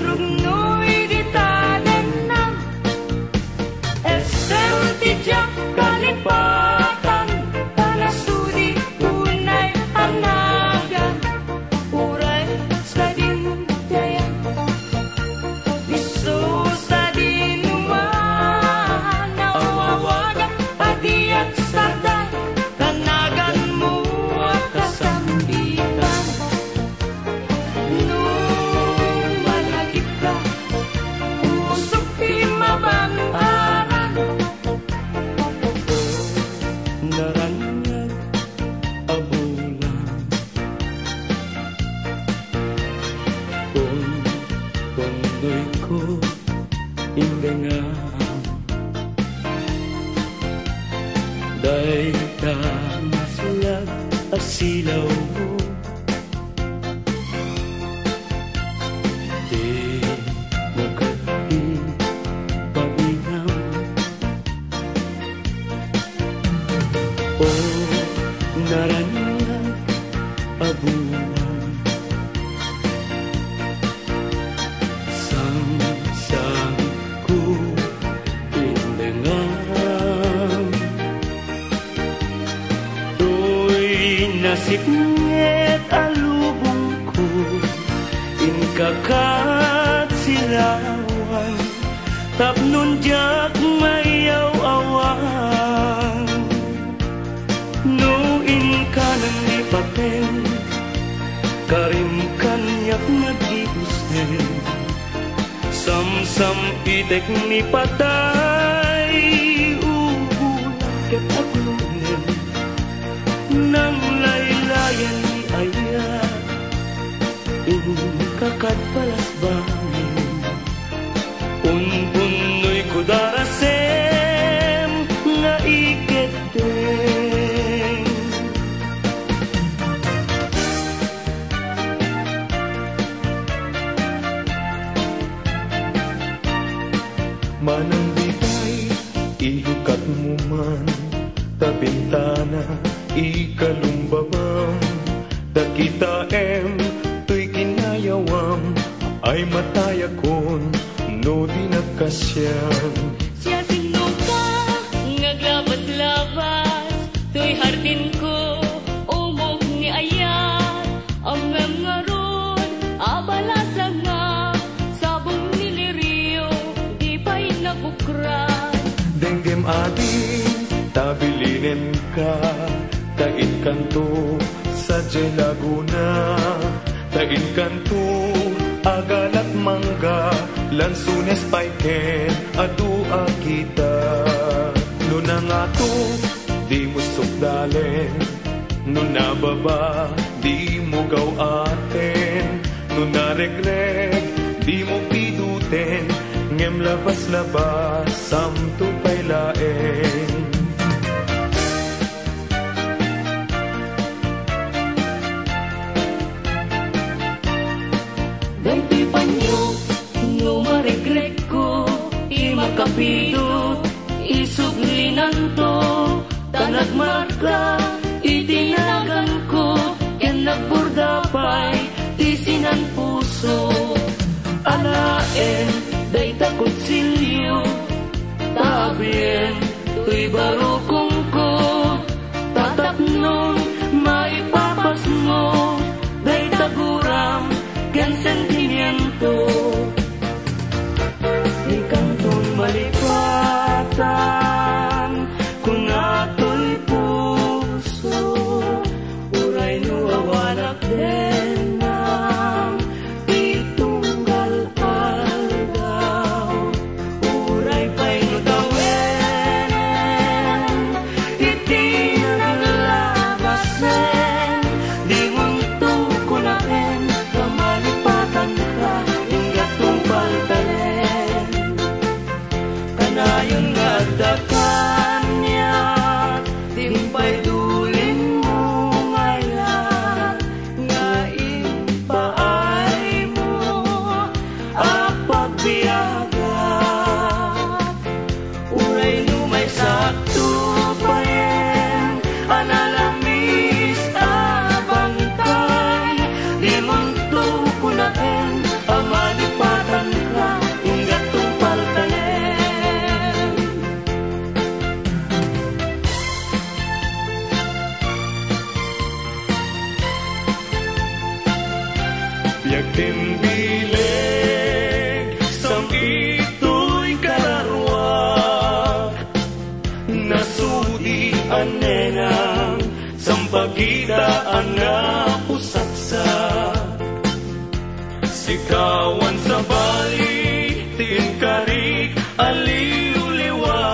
rugnoy di tadenam, esem tijak kalipatan, panasudi unay anagan, uray sa dindayan, biso sa dinuman, nawawagan adiat saday, kanagan mo at kasambitan. Nung malagip ka, usok di mabangaran, narangag abulan, pondoy ko indengan, day ka masulat asilaw mo, di mo kating pabinam, o narangag abulan, sang ko indengan, to'y nasipnget alubong ko, inkakat silawan, tapnon jak mayaw awan, no inkanan ni papel, karim kanyak nag-iusin, sam-sam itek ni patay, ubulan ket aglunin, nang laylayan ni ayat, kakad balas bangin, unpunoy ko darasem nga iketeng. Manang bigay, ilukat mo man, tabintana, ikalumbabam, dakita to'y kinayawam, ay matayakon, no di nagkasyam. Siya sino ka, ngaglabat-labat, to'y hardin ko, umog ni ayat, amem nga ron, abalasa nga, sabong niliriyo, di pa'y nabukran. Denggem ading, tabilinin ka, tain kanto, sa Laguna, tain kanto, agalat mangga, lansunes paiken, adua kita. Nuna nga to, di mo sukdalen, nuna baba, di mo gawaten, nuna regreg, di mo piduten, ngem labas-labas, samto pailaen. Daytoy panyo, no maregreg ko, imakapido, isuglinan to, tanagmarka, itinagan ko, yan nagburdapay, tisinan puso. Anaen, day takotsilyo, tabien, tuy barukong ko, tatapnon, maipapas mo, day taguram, gan sentimiento. Ikanto'y malipatan, kung ato'y puso, uray nuwawanak denam, itunggal aldaw, uray pa'y nutawenen, Kawan sa bali, tiin karik, aliw-liwa.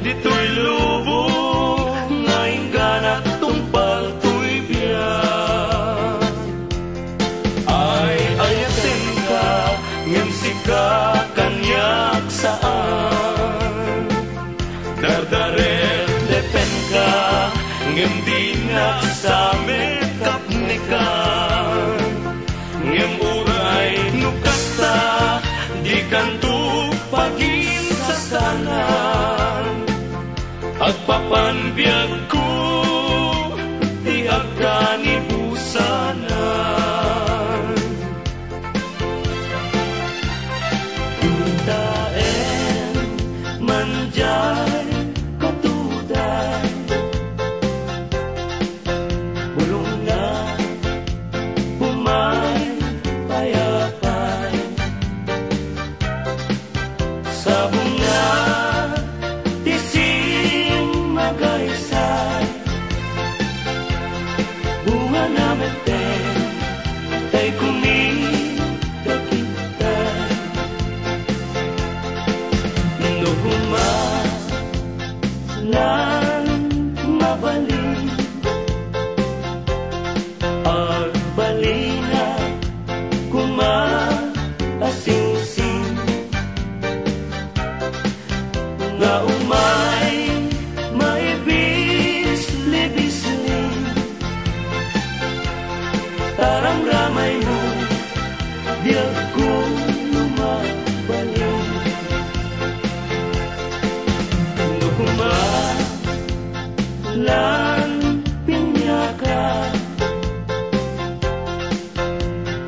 Dito'y lubong, ngayon ganat, tumpal to'y biyak. Ay, ayatin ka, ngem sika, kanyak saan. Dardaret, depen ka, ngem dinak sa mekapnikan. Ngem uray nukasta, di kanto pagin sa sanan. Agpapanbiyag ko, di agkanibusanan. Tuntaen, manjay, katuday. Bulong na, pumay, payapay. Sa bunga, tisim magaysay. Bunga namin ten, tay kumikakitay. Nukuma, lan mabalin. Agbalina, asing-sing. Nga umay, maibis-libisling. Tarang ramay mo, di ako lumabalik. Nukuma, lan pinyaka.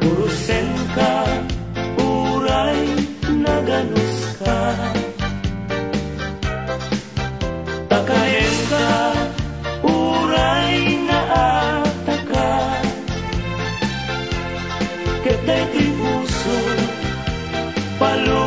Urusen ka, uray naganus ka. Takayen ka, uray naataka. Ketay ti puso, palo